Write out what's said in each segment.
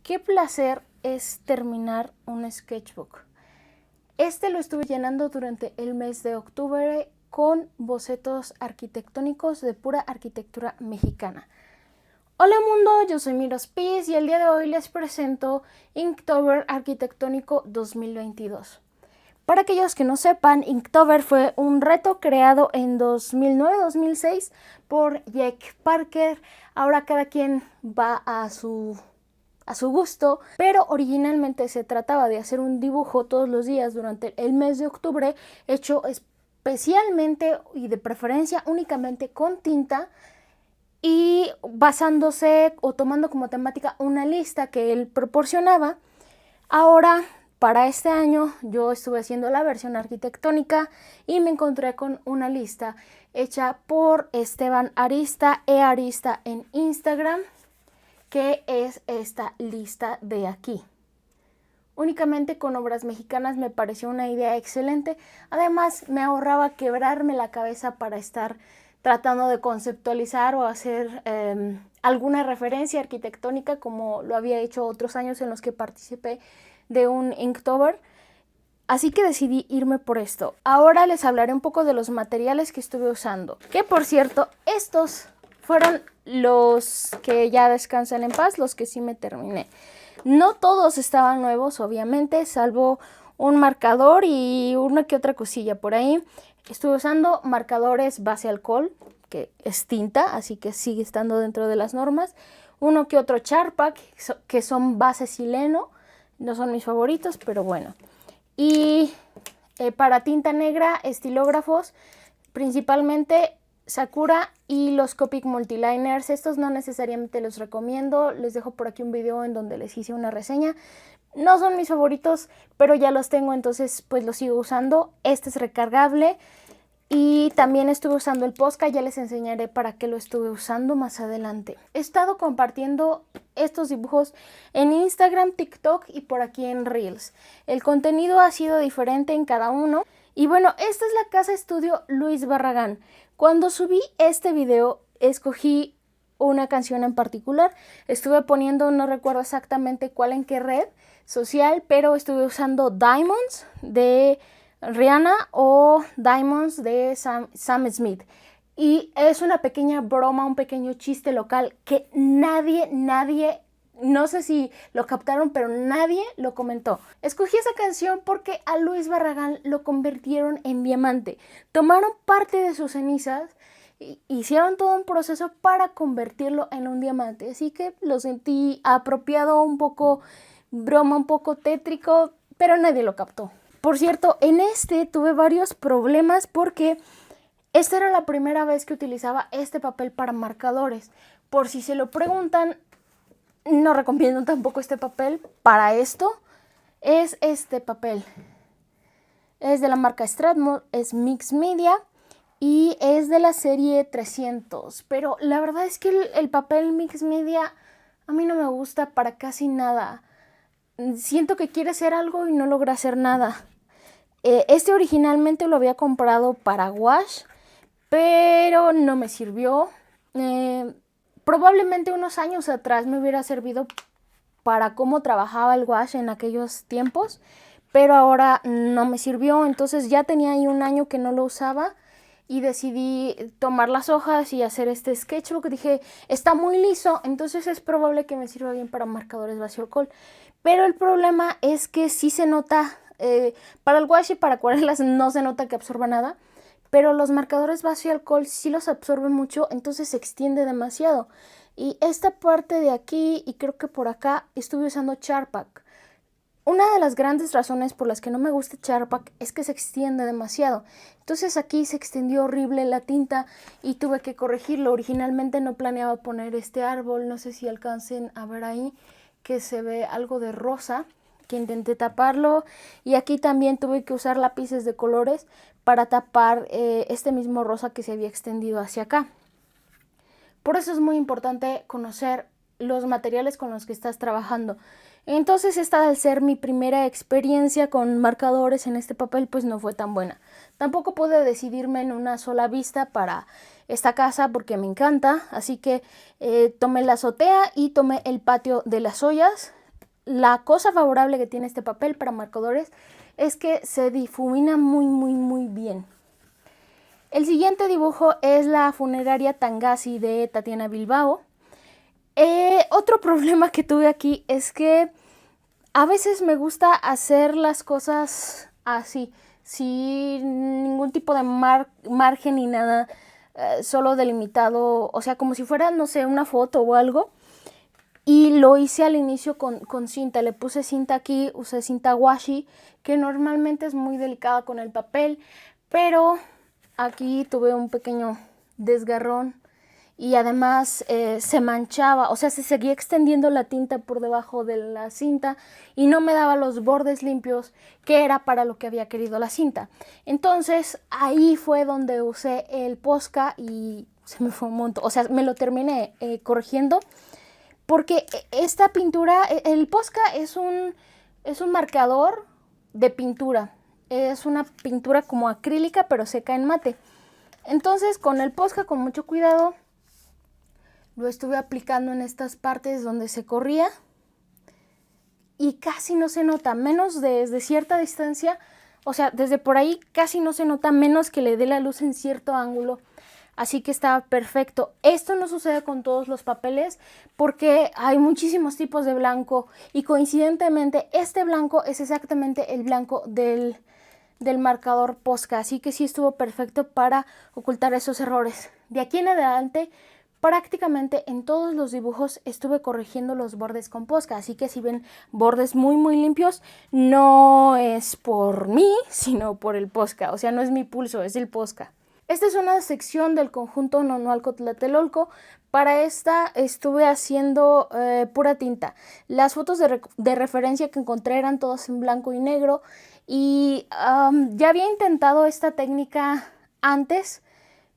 Qué placer es terminar un sketchbook. Este lo estuve llenando durante el mes de octubre con bocetos arquitectónicos de pura arquitectura mexicana. Hola mundo, yo soy Miros Piz y el día de hoy les presento Inktober Arquitectónico 2022. Para aquellos que no sepan, Inktober fue un reto creado en 2009-2006 por Jake Parker. Ahora cada quien va a su gusto, pero originalmente se trataba de hacer un dibujo todos los días durante el mes de octubre, hecho especialmente y de preferencia únicamente con tinta, y basándose o tomando como temática una lista que él proporcionaba. Ahora, para este año, yo estuve haciendo la versión arquitectónica y me encontré con una lista hecha por Esteban Arista, Arista en Instagram, que es esta lista de aquí. Únicamente con obras mexicanas me pareció una idea excelente. Además, me ahorraba quebrarme la cabeza para estar tratando de conceptualizar o hacer alguna referencia arquitectónica como lo había hecho otros años en los que participé de un Inktober. Así que decidí irme por esto. Ahora les hablaré un poco de los materiales que estuve usando. Que por cierto, estos fueron los que ya descansan en paz, los que sí me terminé. No todos estaban nuevos, obviamente, salvo un marcador y una que otra cosilla por ahí. Estuve usando marcadores base alcohol, que es tinta, así que sigue estando dentro de las normas. Uno que otro Charpak, que son base sileno. No son mis favoritos, pero bueno. Y para tinta negra, estilógrafos, principalmente Sakura y los Copic Multiliners. Estos no necesariamente los recomiendo. Les dejo por aquí un video en donde les hice una reseña. No son mis favoritos, pero ya los tengo, entonces pues los sigo usando. Este es recargable. Y también estuve usando el Posca, ya les enseñaré para qué lo estuve usando más adelante. He estado compartiendo estos dibujos en Instagram, TikTok y por aquí en Reels. El contenido ha sido diferente en cada uno. Y bueno, esta es la casa estudio Luis Barragán. Cuando subí este video, escogí una canción en particular. Estuve poniendo, no recuerdo exactamente cuál en qué red social, pero estuve usando Diamonds de Rihanna o Diamonds de Sam Smith. Y es una pequeña broma, un pequeño chiste local que nadie, no sé si lo captaron, pero nadie lo comentó. Escogí esa canción porque a Luis Barragán lo convirtieron en diamante. Tomaron parte de sus cenizas, hicieron todo un proceso para convertirlo en un diamante. Así que lo sentí apropiado, un poco broma, un poco tétrico, pero nadie lo captó. Por cierto, en este tuve varios problemas porque esta era la primera vez que utilizaba este papel para marcadores. Por si se lo preguntan, no recomiendo tampoco este papel para esto. Es este papel. Es de la marca Strathmore, es Mix Media y es de la serie 300. Pero la verdad es que el papel Mix Media a mí no me gusta para casi nada. Siento que quiere hacer algo y no logra hacer nada. Este originalmente lo había comprado para wash, pero no me sirvió. Probablemente unos años atrás me hubiera servido para cómo trabajaba el wash en aquellos tiempos, pero ahora no me sirvió. Entonces ya tenía ahí un año que no lo usaba y decidí tomar las hojas y hacer este sketchbook. Dije, está muy liso, entonces es probable que me sirva bien para marcadores base alcohol. Pero el problema es que sí se nota, para el wash y para acuarelas no se nota que absorba nada, pero los marcadores base alcohol sí los absorben mucho, entonces se extiende demasiado. Y esta parte de aquí y creo que por acá estuve usando Charpak. Una de las grandes razones por las que no me gusta Charpak es que se extiende demasiado. Entonces aquí se extendió horrible la tinta y tuve que corregirlo. Originalmente no planeaba poner este árbol, no sé si alcancen a ver ahí que se ve algo de rosa, que intenté taparlo. Y aquí también tuve que usar lápices de colores para tapar este mismo rosa que se había extendido hacia acá. Por eso es muy importante conocer los materiales con los que estás trabajando. Entonces esta, al ser mi primera experiencia con marcadores en este papel, pues no fue tan buena. Tampoco pude decidirme en una sola vista para esta casa porque me encanta, así que tomé la azotea y tomé el patio de las ollas. la cosa favorable que tiene este papel para marcadores es que se difumina muy bien. El siguiente dibujo es la funeraria Tangasi de Tatiana Bilbao. Otro problema que tuve aquí es que a veces me gusta hacer las cosas así, sin ningún tipo de margen ni nada, solo delimitado, o sea, como si fuera, no sé, una foto o algo. Y lo hice al inicio con cinta, le puse cinta aquí, usé cinta washi, que normalmente es muy delicada con el papel, pero aquí tuve un pequeño desgarrón y además se manchaba, o sea, se seguía extendiendo la tinta por debajo de la cinta y no me daba los bordes limpios, que era para lo que había querido la cinta. Entonces ahí fue donde usé el Posca y se me fue un montón, o sea, me lo terminé corrigiendo. Porque esta pintura, el Posca es un marcador de pintura. Es una pintura como acrílica, pero seca en mate. Entonces, con el Posca, con mucho cuidado, lo estuve aplicando en estas partes donde se corría. Y casi no se nota, menos desde cierta distancia. O sea, desde por ahí casi no se nota, menos que le dé la luz en cierto ángulo. Así que está perfecto. Esto no sucede con todos los papeles porque hay muchísimos tipos de blanco y coincidentemente este blanco es exactamente el blanco del marcador Posca. Así que sí estuvo perfecto para ocultar esos errores. De aquí en adelante, prácticamente en todos los dibujos estuve corrigiendo los bordes con Posca. Así que si ven bordes muy limpios, no es por mí, sino por el Posca. O sea, no es mi pulso, es el Posca. Esta es una sección del conjunto Nonoalco-Tlatelolco. Para esta estuve haciendo pura tinta. Las fotos de referencia que encontré eran todas en blanco y negro. Y ya había intentado esta técnica antes.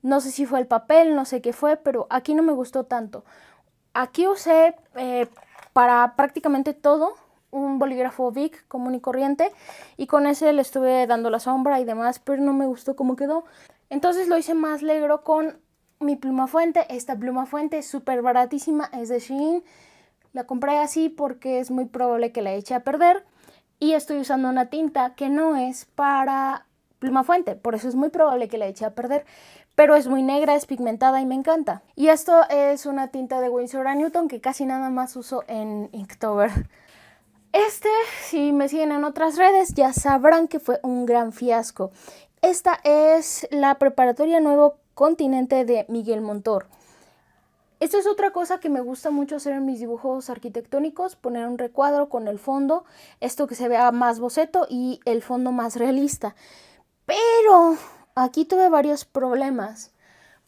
No sé si fue el papel, no sé qué fue, pero aquí no me gustó tanto. Aquí usé para prácticamente todo un bolígrafo Bic común y corriente. Y con ese le estuve dando la sombra y demás, pero no me gustó cómo quedó. Entonces lo hice más negro con mi pluma fuente. Esta pluma fuente es súper baratísima, es de Shein. La compré así porque es muy probable que la eche a perder. Y estoy usando una tinta que no es para pluma fuente, por eso es muy probable que la eche a perder. Pero es muy negra, es pigmentada y me encanta. Y esto es una tinta de Winsor & Newton que casi nada más uso en Inktober. Si me siguen en otras redes, ya sabrán que fue un gran fiasco. Esta es la preparatoria Nuevo Continente de Miguel Montor. Esto es otra cosa que me gusta mucho hacer en mis dibujos arquitectónicos, poner un recuadro con el fondo, esto que se vea más boceto y el fondo más realista. Pero aquí tuve varios problemas,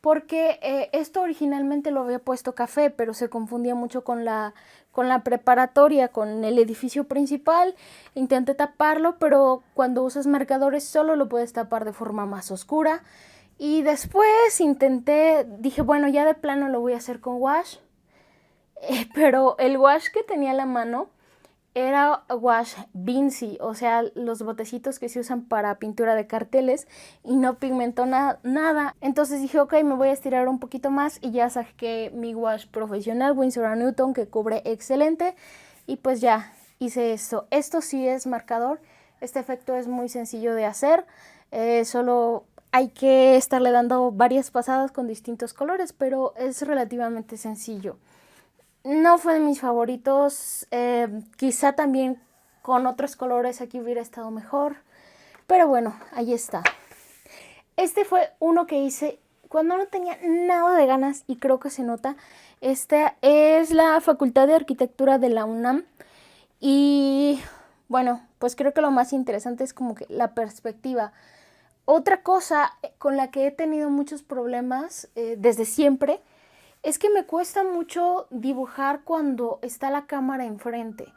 porque esto originalmente lo había puesto café, pero se confundía mucho con la preparatoria, con el edificio principal. Intenté taparlo, pero cuando usas marcadores solo lo puedes tapar de forma más oscura. Y después dije, bueno, ya de plano lo voy a hacer con wash. Pero el wash que tenía a la mano era wash Vinci, o sea, los botecitos que se usan para pintura de carteles, y no pigmentó nada. Entonces dije, ok, me voy a estirar un poquito más y ya saqué mi wash profesional Winsor & Newton, que cubre excelente, y pues ya hice esto. Esto sí es marcador. Este efecto es muy sencillo de hacer, solo hay que estarle dando varias pasadas con distintos colores, pero es relativamente sencillo. No fue de mis favoritos, quizá también con otros colores aquí hubiera estado mejor, pero bueno, ahí está. Este fue uno que hice cuando no tenía nada de ganas y creo que se nota. Esta es la Facultad de Arquitectura de la UNAM y bueno, pues creo que lo más interesante es como que la perspectiva. Otra cosa con la que he tenido muchos problemas desde siempre es que me cuesta mucho dibujar cuando está la cámara enfrente.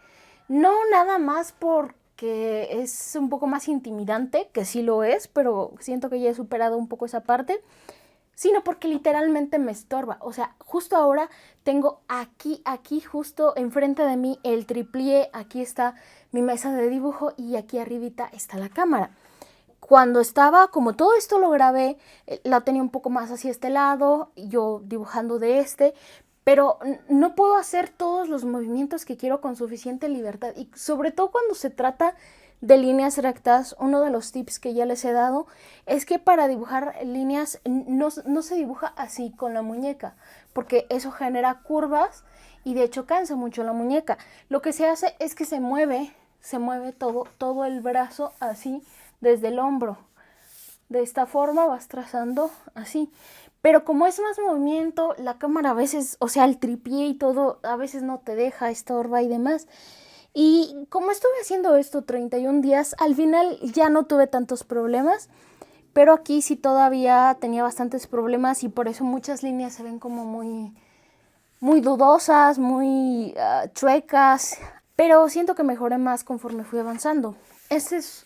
No nada más porque es un poco más intimidante, que sí lo es, pero siento que ya he superado un poco esa parte, sino porque literalmente me estorba. O sea, justo ahora tengo aquí justo enfrente de mí el tripié, aquí está mi mesa de dibujo y aquí arribita está la cámara. Cuando estaba, como todo esto lo grabé, la tenía un poco más hacia este lado, yo dibujando de este, pero no puedo hacer todos los movimientos que quiero con suficiente libertad. Y sobre todo cuando se trata de líneas rectas, uno de los tips que ya les he dado es que para dibujar líneas no se dibuja así con la muñeca, porque eso genera curvas y de hecho cansa mucho la muñeca. Lo que se hace es que se mueve todo el brazo así desde el hombro. De esta forma vas trazando así. Pero como es más movimiento, la cámara a veces, o sea, el tripié y todo, a veces no te deja, estorba y demás. Y como estuve haciendo esto 31 días, al final ya no tuve tantos problemas. Pero aquí sí todavía tenía bastantes problemas y por eso muchas líneas se ven como muy dudosas, muy chuecas. Pero siento que mejoré más conforme fui avanzando. Este es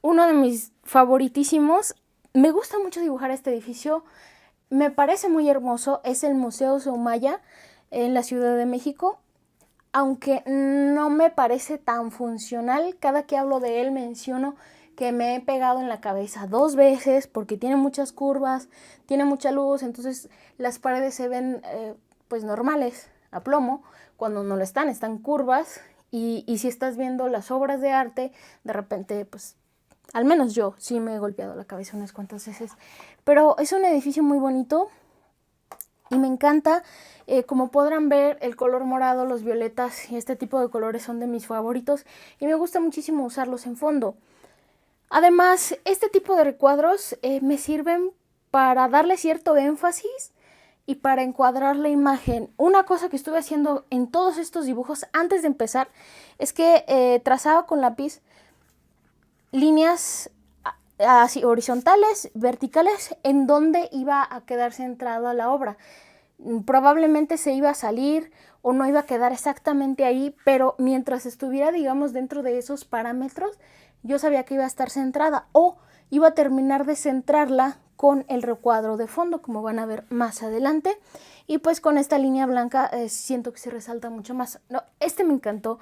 uno de mis favoritísimos. Me gusta mucho dibujar este edificio. Me parece muy hermoso. Es el Museo Soumaya en la Ciudad de México. Aunque no me parece tan funcional. Cada que hablo de él menciono que me he pegado en la cabeza 2 veces porque tiene muchas curvas, tiene mucha luz, entonces las paredes se ven pues normales, a plomo, cuando no lo están curvas. Y si estás viendo las obras de arte, de repente pues al menos yo sí me he golpeado la cabeza unas cuantas veces. Pero es un edificio muy bonito y me encanta. Como podrán ver, el color morado, los violetas y este tipo de colores son de mis favoritos. Y me gusta muchísimo usarlos en fondo. Además, este tipo de recuadros me sirven para darle cierto énfasis y para encuadrar la imagen. Una cosa que estuve haciendo en todos estos dibujos antes de empezar es que trazaba con lápiz líneas así horizontales, verticales, en donde iba a quedar centrada la obra. Probablemente se iba a salir o no iba a quedar exactamente ahí, pero mientras estuviera, digamos, dentro de esos parámetros, yo sabía que iba a estar centrada o iba a terminar de centrarla con el recuadro de fondo, como van a ver más adelante. Y pues con esta línea blanca siento que se resalta mucho más. No, este me encantó.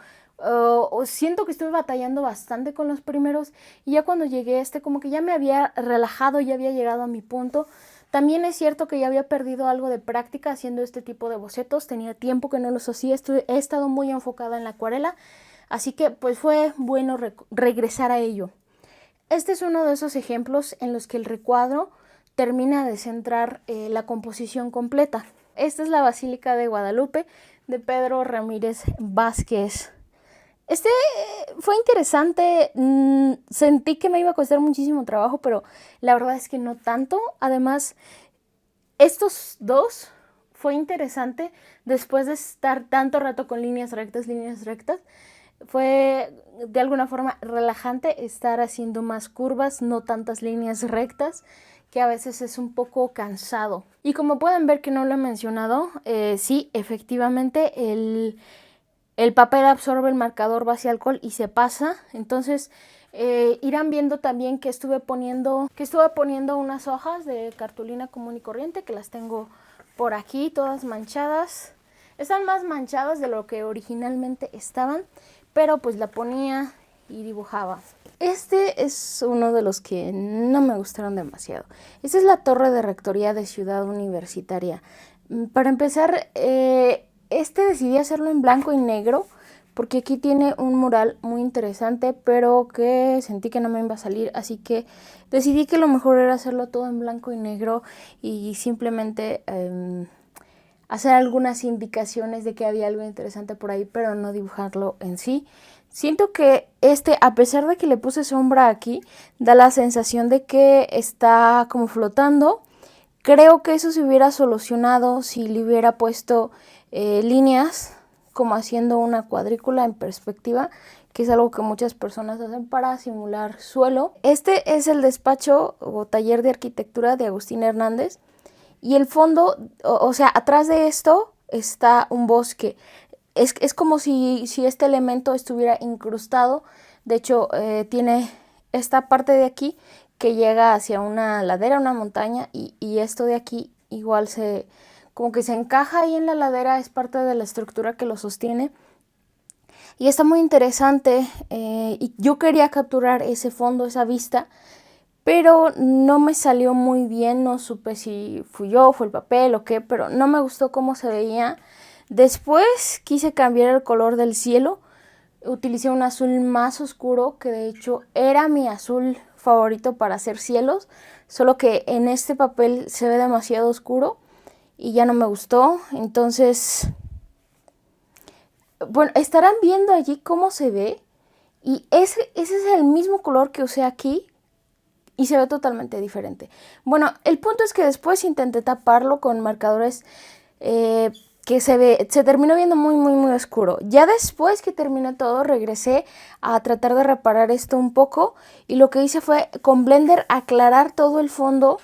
Siento que estuve batallando bastante con los primeros y ya cuando llegué a este como que ya me había relajado, ya había llegado a mi punto. También es cierto que ya había perdido algo de práctica haciendo este tipo de bocetos, tenía tiempo que no los hacía, he estado muy enfocada en la acuarela, así que pues fue bueno regresar a ello. Este es uno de esos ejemplos en los que el recuadro termina de centrar la composición completa. Esta es la Basílica de Guadalupe de Pedro Ramírez Vázquez. Este fue interesante, sentí que me iba a costar muchísimo trabajo, pero la verdad es que no tanto. Además, estos dos fue interesante después de estar tanto rato con líneas rectas. Fue de alguna forma relajante estar haciendo más curvas, no tantas líneas rectas, que a veces es un poco cansado. Y como pueden ver que no lo he mencionado, sí, efectivamente el papel absorbe el marcador base alcohol y se pasa. Entonces irán viendo también que estuve poniendo unas hojas de cartulina común y corriente, que las tengo por aquí todas manchadas. Están más manchadas de lo que originalmente estaban, pero pues la ponía y dibujaba. Este es uno de los que no me gustaron demasiado. Esta es la torre de rectoría de Ciudad Universitaria. Para empezar, decidí hacerlo en blanco y negro porque aquí tiene un mural muy interesante, pero que sentí que no me iba a salir, así que decidí que lo mejor era hacerlo todo en blanco y negro y simplemente hacer algunas indicaciones de que había algo interesante por ahí, pero no dibujarlo en sí. Siento que a pesar de que le puse sombra aquí, da la sensación de que está como flotando. Creo que eso se hubiera solucionado si le hubiera puesto líneas, como haciendo una cuadrícula en perspectiva, que es algo que muchas personas hacen para simular suelo. Este es el despacho o taller de arquitectura de Agustín Hernández. Y el fondo, o sea, atrás de esto está un bosque. Es como si este elemento estuviera incrustado. De hecho, tiene esta parte de aquí que llega hacia una ladera, una montaña, y esto de aquí igual como que se encaja ahí en la ladera, es parte de la estructura que lo sostiene. Y está muy interesante, y yo quería capturar ese fondo, esa vista, pero no me salió muy bien, no supe si fui yo, fue el papel o qué, pero no me gustó cómo se veía. Después quise cambiar el color del cielo, utilicé un azul más oscuro, que de hecho era mi azul favorito para hacer cielos, solo que en este papel se ve demasiado oscuro y ya no me gustó. Entonces, bueno, estarán viendo allí cómo se ve, y ese es el mismo color que usé aquí y se ve totalmente diferente. Bueno, el punto es que después intenté taparlo con marcadores que se terminó viendo muy oscuro. Ya después que terminé todo, regresé a tratar de reparar esto un poco, y lo que hice fue con Blender aclarar todo el fondo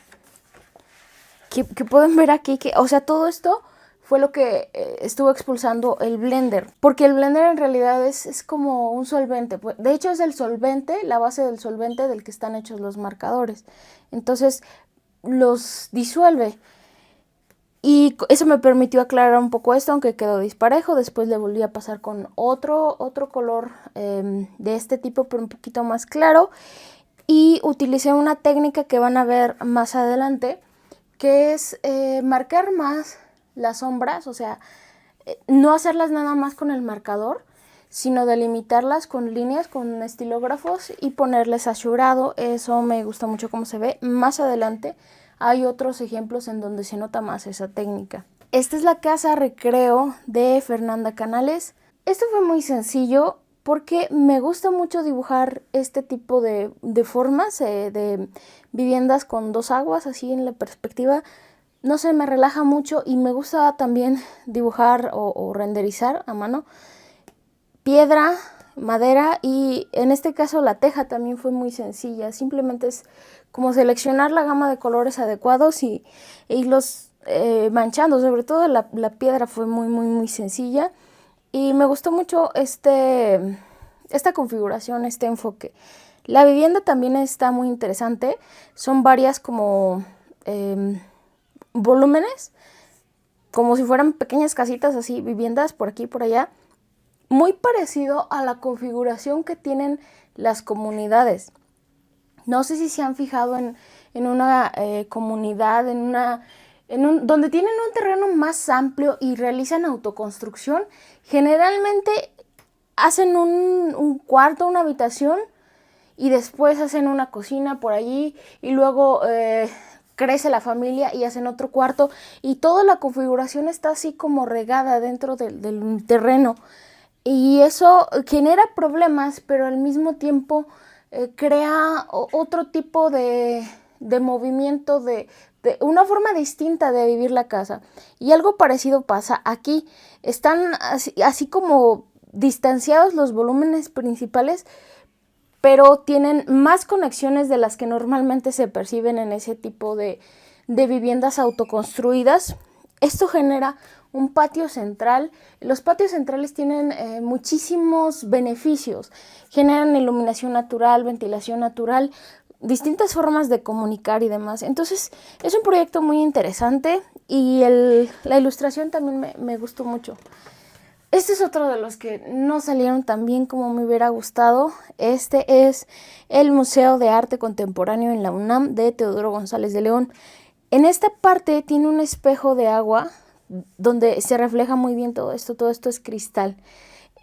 que pueden ver aquí, o sea, todo esto fue lo que estuvo expulsando el Blender, porque el Blender en realidad es como un solvente. De hecho es el solvente, la base del solvente del que están hechos los marcadores, entonces los disuelve, y eso me permitió aclarar un poco esto, aunque quedó disparejo. Después le volví a pasar con otro color de este tipo, pero un poquito más claro, y utilicé una técnica que van a ver más adelante, que es marcar más las sombras, o sea, no hacerlas nada más con el marcador, sino delimitarlas con líneas, con estilógrafos, y ponerles azurado. Eso me gusta mucho cómo se ve. Más adelante hay otros ejemplos en donde se nota más esa técnica. Esta es la casa recreo de Fernanda Canales. Esto fue muy sencillo porque me gusta mucho dibujar este tipo de formas, de viviendas con dos aguas, así en la perspectiva. No sé, me relaja mucho, y me gusta también dibujar o renderizar a mano piedra, madera, y en este caso la teja también fue muy sencilla. Simplemente es como seleccionar la gama de colores adecuados y irlos manchando. Sobre todo la piedra fue muy sencilla, y me gustó mucho esta configuración, este enfoque. La vivienda también está muy interesante. Son varias como volúmenes, como si fueran pequeñas casitas, así, viviendas por aquí y por allá, muy parecido a la configuración que tienen las comunidades. No sé si se han fijado en una comunidad, donde tienen un terreno más amplio y realizan autoconstrucción. Generalmente hacen un cuarto, una habitación, y después hacen una cocina por allí, y luego crece la familia y hacen otro cuarto, y toda la configuración está así como regada dentro del terreno. Y eso genera problemas, pero al mismo tiempo crea otro tipo de movimiento, de una forma distinta de vivir la casa. Y algo parecido pasa aquí. Están así como distanciados los volúmenes principales, pero tienen más conexiones de las que normalmente se perciben en ese tipo de viviendas autoconstruidas. Esto genera un patio central. Los patios centrales tienen muchísimos beneficios. Generan iluminación natural, ventilación natural, distintas formas de comunicar y demás. Entonces es un proyecto muy interesante, y la ilustración también me gustó mucho. Este es otro de los que no salieron tan bien como me hubiera gustado. Este es el Museo de Arte Contemporáneo en la UNAM de Teodoro González de León. En esta parte tiene un espejo de agua donde se refleja muy bien todo esto es cristal.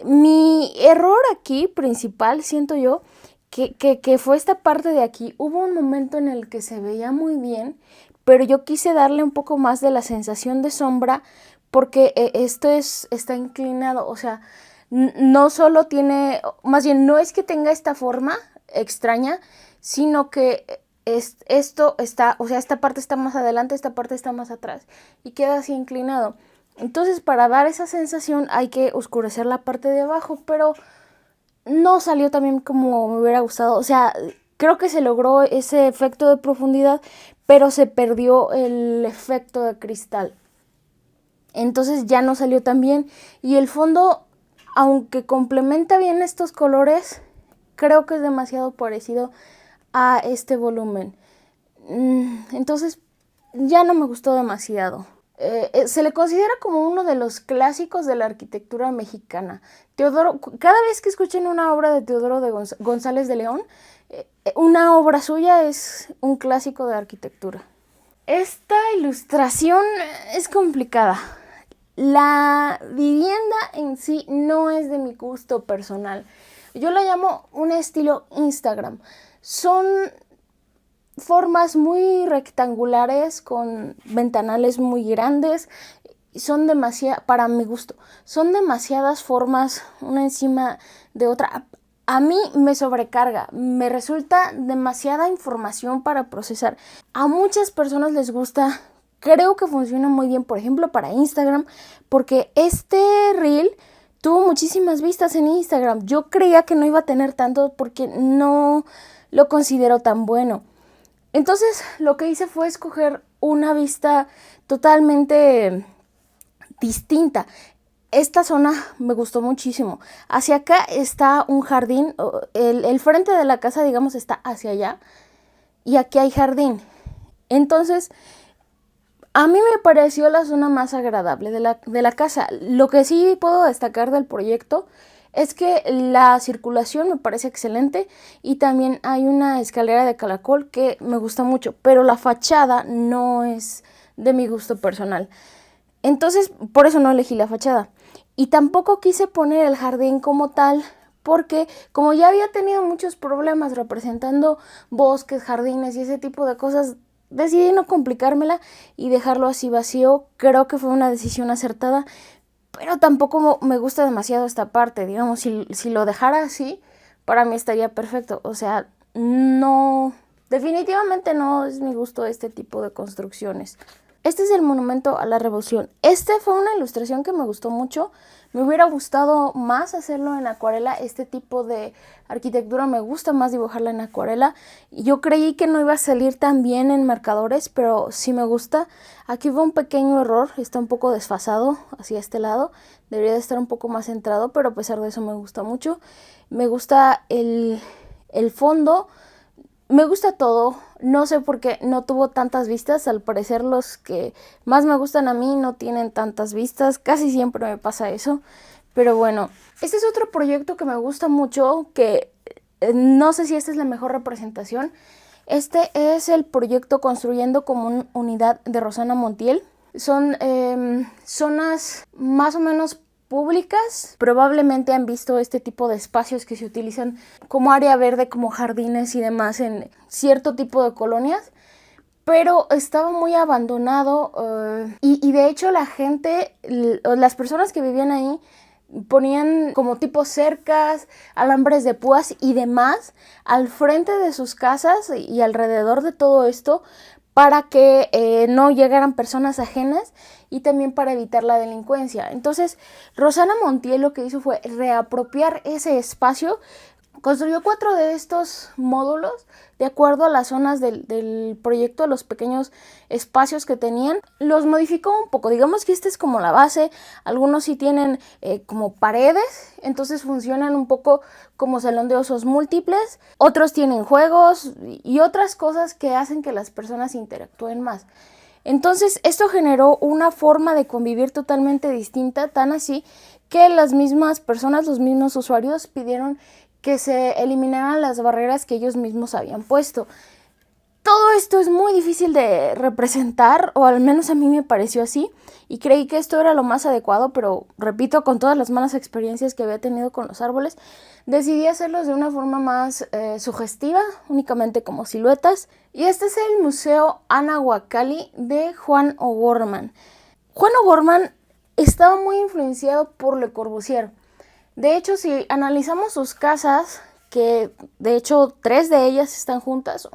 Mi error aquí principal, siento yo, que fue esta parte de aquí. Hubo un momento en el que se veía muy bien, pero yo quise darle un poco más de la sensación de sombra, porque esto está inclinado, o sea, no solo tiene, más bien no es que tenga esta forma extraña, sino que esto está, o sea, esta parte está más adelante, esta parte está más atrás, y queda así inclinado. Entonces, para dar esa sensación hay que oscurecer la parte de abajo, pero no salió también como me hubiera gustado. O sea, creo que se logró ese efecto de profundidad, pero se perdió el efecto de cristal. Entonces ya no salió tan bien, y el fondo, aunque complementa bien estos colores, creo que es demasiado parecido a este volumen. Entonces ya no me gustó demasiado. Se le considera como uno de los clásicos de la arquitectura mexicana. Cada vez que escuchen una obra de Teodoro de González de León, una obra suya es un clásico de arquitectura. Esta ilustración es complicada. La vivienda en sí no es de mi gusto personal. Yo la llamo un estilo Instagram. Son formas muy rectangulares con ventanales muy grandes. Son demasiadas, para mi gusto, son demasiadas formas una encima de otra. A mí me sobrecarga, me resulta demasiada información para procesar. A muchas personas les gusta, creo que funciona muy bien, por ejemplo, para Instagram, porque este reel tuvo muchísimas vistas en Instagram. Yo creía que no iba a tener tanto porque no lo considero tan bueno. Entonces lo que hice fue escoger una vista totalmente distinta. Esta zona me gustó muchísimo. Hacia acá está un jardín, el frente de la casa, digamos, está hacia allá, y aquí hay jardín. Entonces, a mí me pareció la zona más agradable de la casa. Lo que sí puedo destacar del proyecto es que la circulación me parece excelente y también hay una escalera de caracol que me gusta mucho, pero la fachada no es de mi gusto personal. Entonces, por eso no elegí la fachada. Y tampoco quise poner el jardín como tal, porque como ya había tenido muchos problemas representando bosques, jardines y ese tipo de cosas, decidí no complicármela y dejarlo así vacío. Creo que fue una decisión acertada, pero tampoco me gusta demasiado esta parte. Digamos, si lo dejara así, para mí estaría perfecto. O sea, no, definitivamente no es mi gusto este tipo de construcciones. Este es el Monumento a la Revolución. Fue una ilustración que me gustó mucho. Me hubiera gustado más hacerlo en acuarela. Este tipo de arquitectura me gusta más dibujarla en acuarela. Yo creí que no iba a salir tan bien en marcadores, pero sí me gusta. Aquí fue un pequeño error. Está un poco desfasado hacia este lado. Debería de estar un poco más centrado, pero a pesar de eso me gusta mucho. Me gusta el fondo. Me gusta todo, no sé por qué no tuvo tantas vistas, al parecer los que más me gustan a mí no tienen tantas vistas, casi siempre me pasa eso, pero bueno, este es otro proyecto que me gusta mucho, que no sé si esta es la mejor representación. Este es el proyecto Construyendo como Unidad de Rosana Montiel. Son zonas más o menos públicas. Probablemente han visto este tipo de espacios que se utilizan como área verde, como jardines y demás en cierto tipo de colonias, pero estaba muy abandonado y de hecho la gente, las personas que vivían ahí ponían como tipo cercas, alambres de púas y demás al frente de sus casas y alrededor de todo esto para que no llegaran personas ajenas y también para evitar la delincuencia. Entonces, Rosana Montiel lo que hizo fue reapropiar ese espacio. Construyó 4 de estos módulos de acuerdo a las zonas del proyecto, a los pequeños espacios que tenían. Los modificó un poco, digamos que esta es como la base. Algunos sí tienen como paredes, entonces funcionan un poco como salón de usos múltiples. Otros tienen juegos y otras cosas que hacen que las personas interactúen más. Entonces esto generó una forma de convivir totalmente distinta, tan así que las mismas personas, los mismos usuarios pidieron que se eliminaran las barreras que ellos mismos habían puesto. Todo esto es muy difícil de representar, o al menos a mí me pareció así, y creí que esto era lo más adecuado, pero repito, con todas las malas experiencias que había tenido con los árboles, decidí hacerlos de una forma más sugestiva, únicamente como siluetas. Y este es el Museo Anahuacalli de Juan O'Gorman. Juan O'Gorman estaba muy influenciado por Le Corbusier. De hecho, si analizamos sus casas, que de hecho 3 de ellas están juntas,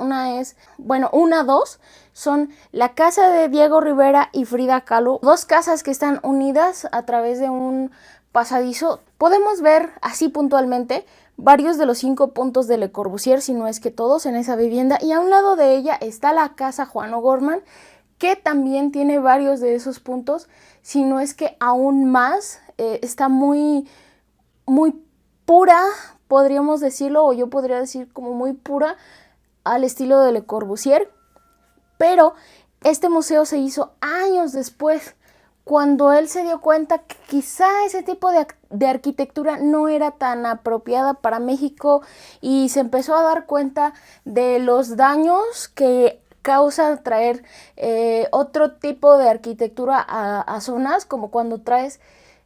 dos son la casa de Diego Rivera y Frida Kahlo, 2 casas que están unidas a través de un pasadizo. Podemos ver así puntualmente varios de los 5 puntos de Le Corbusier, si no es que todos, en esa vivienda, y a un lado de ella está la casa Juan O'Gorman, que también tiene varios de esos puntos, si no es que aún más. Está muy pura, podríamos decirlo, o yo podría decir como muy pura al estilo de Le Corbusier, pero Este museo se hizo años después, cuando él se dio cuenta que quizá ese tipo de arquitectura no era tan apropiada para México y se empezó a dar cuenta de los daños que causa traer otro tipo de arquitectura a zonas, como cuando traes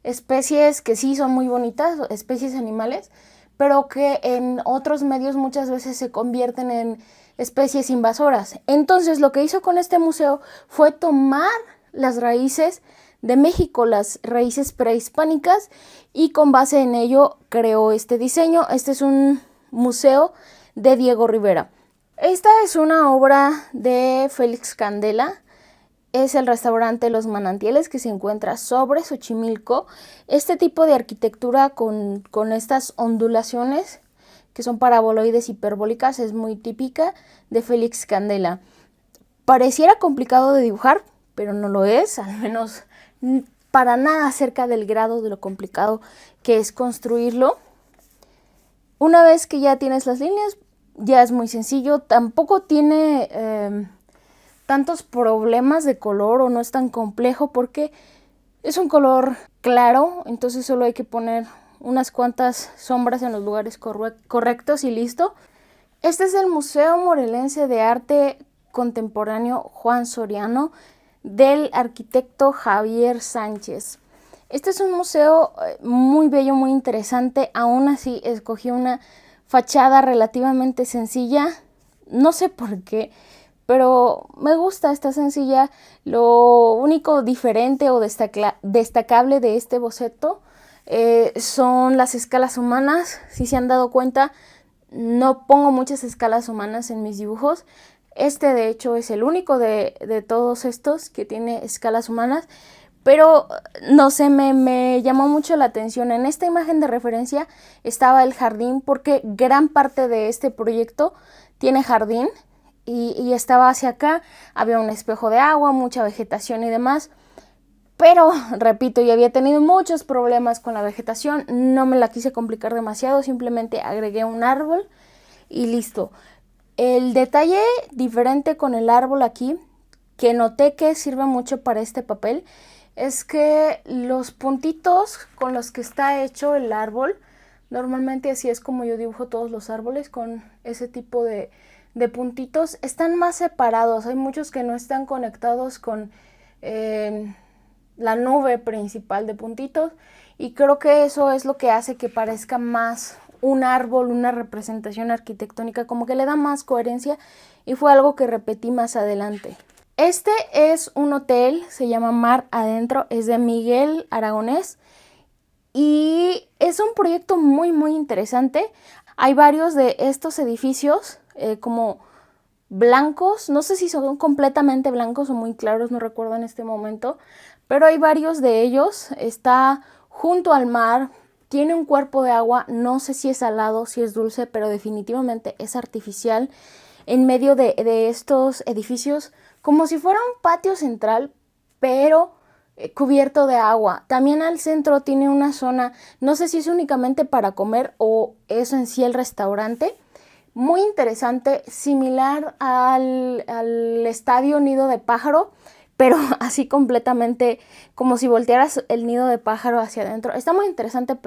especies que sí son muy bonitas, especies animales, pero que en otros medios muchas veces se convierten en especies invasoras. Entonces lo que hizo con este museo fue tomar las raíces de México, las raíces prehispánicas, y con base en ello creó este diseño. Este es un museo de Diego Rivera. Esta es una obra de Félix Candela. Es el restaurante Los Manantiales, que se encuentra sobre Xochimilco. Este tipo de arquitectura con estas ondulaciones, que son paraboloides hiperbólicas, es muy típica de Félix Candela. Pareciera complicado de dibujar, pero no lo es, al menos para nada cerca del grado de lo complicado que es construirlo. Una vez que ya tienes las líneas, ya es muy sencillo. Tampoco tiene tantos problemas de color, o no es tan complejo porque es un color claro, entonces solo hay que poner unas cuantas sombras en los lugares correctos y listo. Este es el Museo Morelense de Arte Contemporáneo Juan Soriano, del arquitecto Javier Sánchez. Este es un museo muy bello, muy interesante. Aún así escogí una fachada relativamente sencilla, no sé por qué, pero me gusta, esta sencilla. Lo único diferente o destacable de este boceto son las escalas humanas. Si se han dado cuenta, no pongo muchas escalas humanas en mis dibujos. Este de hecho es el único de todos estos que tiene escalas humanas, pero no sé, me llamó mucho la atención. En esta imagen de referencia estaba el jardín, porque gran parte de este proyecto tiene jardín, y estaba hacia acá, había un espejo de agua, mucha vegetación y demás. Pero, repito, yo había tenido muchos problemas con la vegetación, no me la quise complicar demasiado, simplemente agregué un árbol y listo. El detalle diferente con el árbol aquí, que noté que sirve mucho para este papel, es que los puntitos con los que está hecho el árbol, normalmente así es como yo dibujo todos los árboles, con ese tipo de puntitos, están más separados. Hay muchos que no están conectados con la nube principal de puntitos, y creo que eso es lo que hace que parezca más un árbol, una representación arquitectónica, como que le da más coherencia, y fue algo que repetí más adelante. Este es un hotel, se llama Mar Adentro, es de Miguel Aragonés, y es un proyecto muy muy interesante. Hay varios de estos edificios como blancos, no sé si son completamente blancos o muy claros, no recuerdo en este momento, pero hay varios de ellos. Está junto al mar, tiene un cuerpo de agua, no sé si es salado, si es dulce, pero definitivamente es artificial, en medio de estos edificios, como si fuera un patio central, pero cubierto de agua. También al centro tiene una zona, no sé si es únicamente para comer o es en sí el restaurante, muy interesante, similar al estadio Nido de Pájaro, pero así completamente como si voltearas el nido de pájaro hacia adentro. Está muy interesante,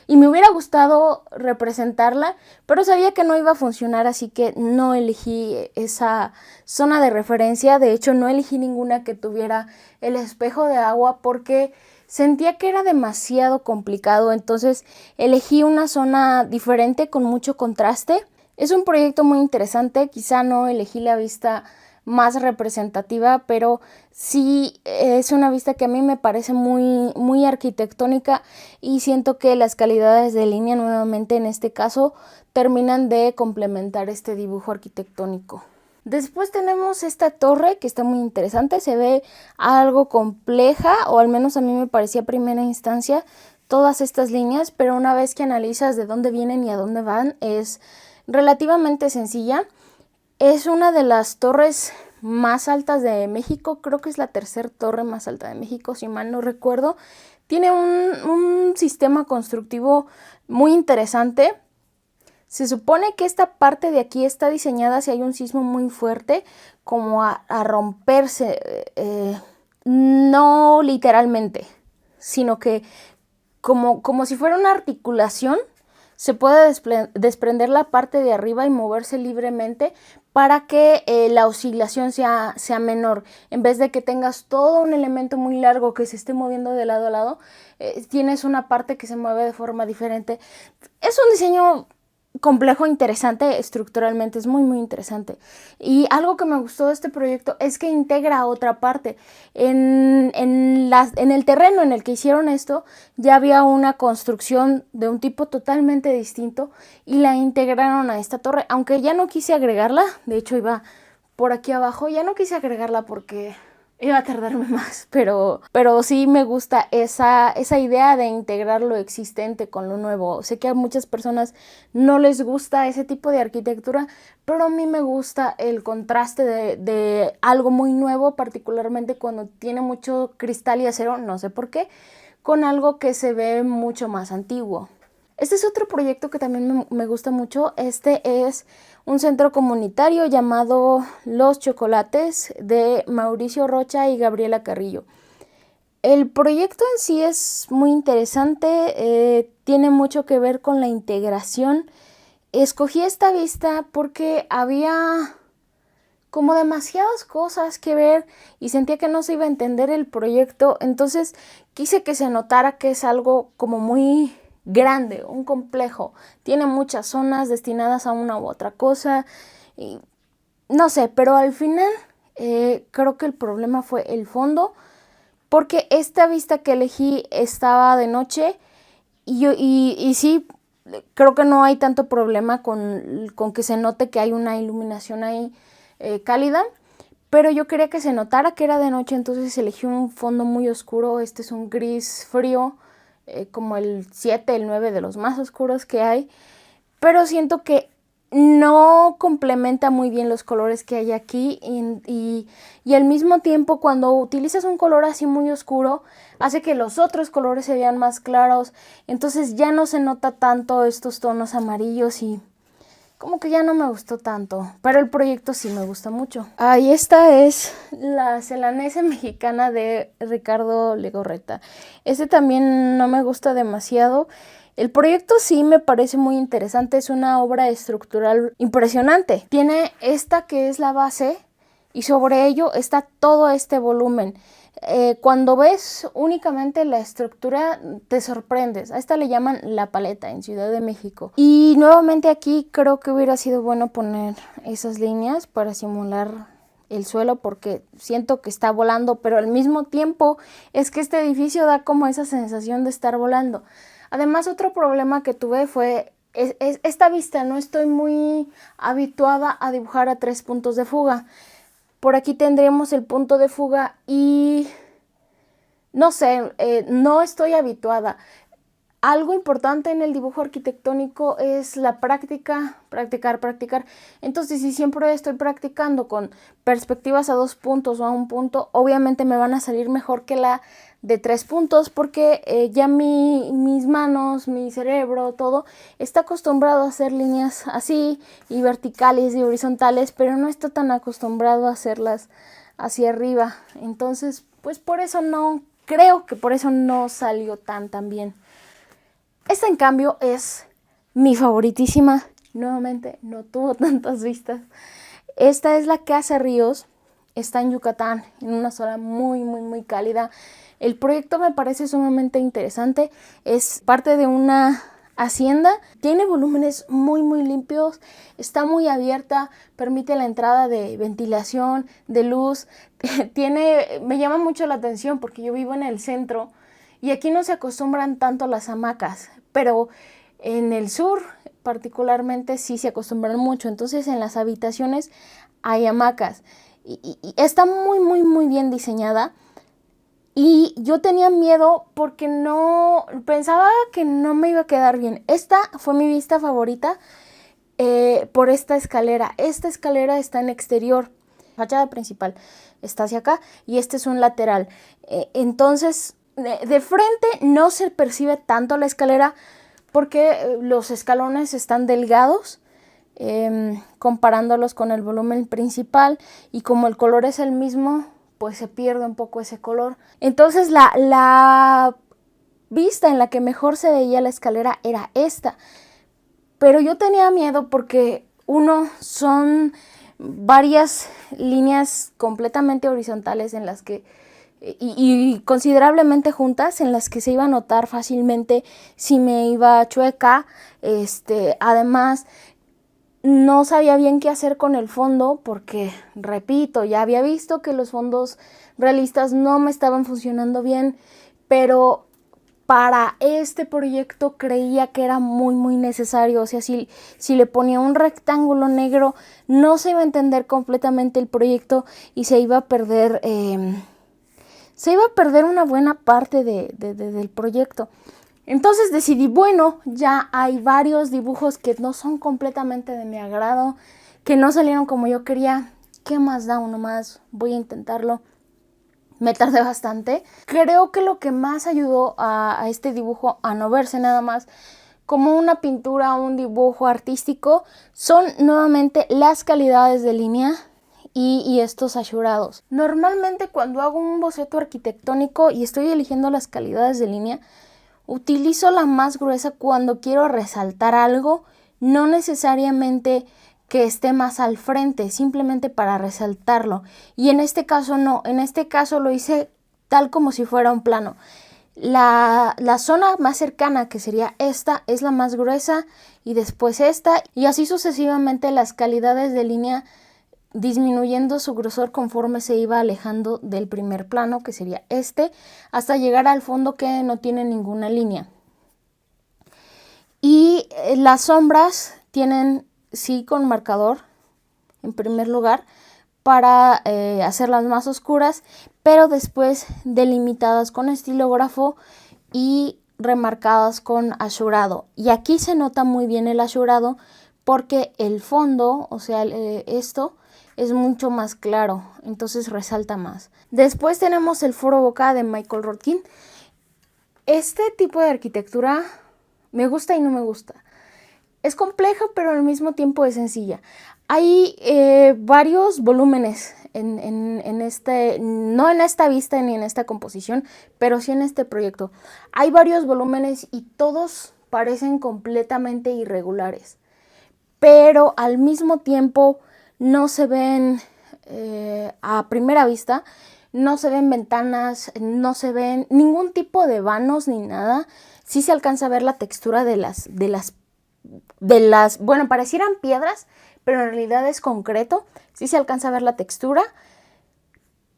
y me hubiera gustado representarla, pero sabía que no iba a funcionar, así que no elegí esa zona de referencia. De hecho, no elegí ninguna que tuviera el espejo de agua porque sentía que era demasiado complicado, entonces elegí una zona diferente con mucho contraste. Es un proyecto muy interesante, quizá no elegí la vista más representativa, pero sí es una vista que a mí me parece muy, muy arquitectónica, y siento que las calidades de línea, nuevamente en este caso, terminan de complementar este dibujo arquitectónico. Después tenemos esta torre que está muy interesante, se ve algo compleja, o al menos a mí me parecía a primera instancia todas estas líneas, pero una vez que analizas de dónde vienen y a dónde van, es relativamente sencilla. Es una de las torres más altas de México, creo que es la tercera torre más alta de México, si mal no recuerdo. Tiene un sistema constructivo muy interesante. Se supone que esta parte de aquí está diseñada si hay un sismo muy fuerte, como a romperse, no literalmente, sino que como si fuera una articulación, se puede desprender la parte de arriba y moverse libremente para que la oscilación sea menor. En vez de que tengas todo un elemento muy largo que se esté moviendo de lado a lado, tienes una parte que se mueve de forma diferente. Es un diseño complejo, interesante, estructuralmente es muy interesante. Y algo que me gustó de este proyecto es que integra otra parte. En el terreno en el que hicieron esto ya había una construcción de un tipo totalmente distinto y la integraron a esta torre, aunque ya no quise agregarla. De hecho iba por aquí abajo, ya no quise agregarla porque iba a tardarme más, pero sí me gusta esa idea de integrar lo existente con lo nuevo. Sé que a muchas personas no les gusta ese tipo de arquitectura, pero a mí me gusta el contraste de algo muy nuevo, particularmente cuando tiene mucho cristal y acero, no sé por qué, con algo que se ve mucho más antiguo. Este es otro proyecto que también me gusta mucho. Este es un centro comunitario llamado Los Chocolates de Mauricio Rocha y Gabriela Carrillo. El proyecto en sí es muy interesante, tiene mucho que ver con la integración. Escogí esta vista porque había como demasiadas cosas que ver y sentía que no se iba a entender el proyecto, entonces quise que se notara que es algo como muy grande, un complejo, tiene muchas zonas destinadas a una u otra cosa y no sé, pero al final creo que el problema fue el fondo, porque esta vista que elegí estaba de noche y sí, creo que no hay tanto problema con que se note que hay una iluminación ahí cálida, pero yo quería que se notara que era de noche, entonces elegí un fondo muy oscuro. Este es un gris frío, como el 7, el 9 de los más oscuros que hay, pero siento que no complementa muy bien los colores que hay aquí y al mismo tiempo cuando utilizas un color así muy oscuro hace que los otros colores se vean más claros, entonces ya no se nota tanto estos tonos amarillos y como que ya no me gustó tanto, pero el proyecto sí me gusta mucho. Ahí esta es la Celanese mexicana de Ricardo Legorreta. Este también no me gusta demasiado. El proyecto sí me parece muy interesante, es una obra estructural impresionante. Tiene esta que es la base y sobre ello está todo este volumen. Cuando ves únicamente la estructura te sorprendes. A esta le llaman la paleta en Ciudad de México. Y nuevamente aquí creo que hubiera sido bueno poner esas líneas para simular el suelo porque siento que está volando, pero al mismo tiempo es que este edificio da como esa sensación de estar volando. Además, otro problema que tuve fue esta vista. No estoy muy habituada a dibujar a 3 puntos de fuga. Por aquí tendremos el punto de fuga y no sé, no estoy habituada. Algo importante en el dibujo arquitectónico es la práctica, practicar. Entonces, si siempre estoy practicando con perspectivas a 2 puntos o a 1 punto, obviamente me van a salir mejor que la de 3 puntos porque ya mis manos, mi cerebro, todo está acostumbrado a hacer líneas así y verticales y horizontales, pero no está tan acostumbrado a hacerlas hacia arriba. Entonces, pues por eso no, creo que por eso no salió tan bien. Esta en cambio es mi favoritísima, nuevamente no tuvo tantas vistas. Esta es la Casa Ríos, está en Yucatán, en una zona muy cálida. El proyecto me parece sumamente interesante, es parte de una hacienda, tiene volúmenes muy limpios, está muy abierta, permite la entrada de ventilación, de luz, me llama mucho la atención porque yo vivo en el centro y aquí no se acostumbran tanto las hamacas, pero en el sur particularmente sí se acostumbran mucho. Entonces en las habitaciones hay hamacas y está muy bien diseñada. Y yo tenía miedo porque no pensaba que no me iba a quedar bien. Esta fue mi vista favorita por esta escalera. Esta escalera está en exterior. La fachada principal está hacia acá y este es un lateral. Entonces, de frente no se percibe tanto la escalera, porque los escalones están delgados, comparándolos con el volumen principal, y como el color es el mismo, pues se pierde un poco ese color. Entonces la vista en la que mejor se veía la escalera era esta, pero yo tenía miedo porque son varias líneas completamente horizontales en las que y considerablemente juntas, en las que se iba a notar fácilmente si me iba chueca. Además, no sabía bien qué hacer con el fondo porque, repito, ya había visto que los fondos realistas no me estaban funcionando bien, pero para este proyecto creía que era muy necesario. O sea, si le ponía un rectángulo negro, no se iba a entender completamente el proyecto y se iba a perder una buena parte del proyecto. Entonces decidí, bueno, ya hay varios dibujos que no son completamente de mi agrado, que no salieron como yo quería. ¿Qué más da uno más? Voy a intentarlo. Me tardé bastante. Creo que lo que más ayudó a este dibujo a no verse nada más como una pintura o un dibujo artístico son nuevamente las calidades de línea y estos achurados. Normalmente cuando hago un boceto arquitectónico y estoy eligiendo las calidades de línea, utilizo la más gruesa cuando quiero resaltar algo, no necesariamente que esté más al frente, simplemente para resaltarlo. Y en este caso no, en este caso lo hice tal como si fuera un plano. La zona más cercana, que sería esta, es la más gruesa, y después esta, y así sucesivamente las calidades de línea disminuyendo su grosor conforme se iba alejando del primer plano, que sería hasta llegar al fondo que no tiene ninguna línea. Y las sombras tienen, sí, con marcador en primer lugar para hacerlas más oscuras, pero después delimitadas con estilógrafo y remarcadas con achurado. Y aquí se nota muy bien el achurado porque el fondo, o sea, esto es mucho más claro, entonces resalta más. Después tenemos el foro boca de Michael Rothkin. Este tipo de arquitectura me gusta y no me gusta. Es compleja, pero al mismo tiempo es sencilla. Hay varios volúmenes no en esta vista ni en esta composición, pero sí en este proyecto. Hay varios volúmenes y todos parecen completamente irregulares, pero al mismo tiempo no se ven a primera vista, no se ven ventanas, no se ven ningún tipo de vanos ni nada. Sí se alcanza a ver la textura de las, bueno, parecieran piedras, pero en realidad es concreto. Sí se alcanza a ver la textura,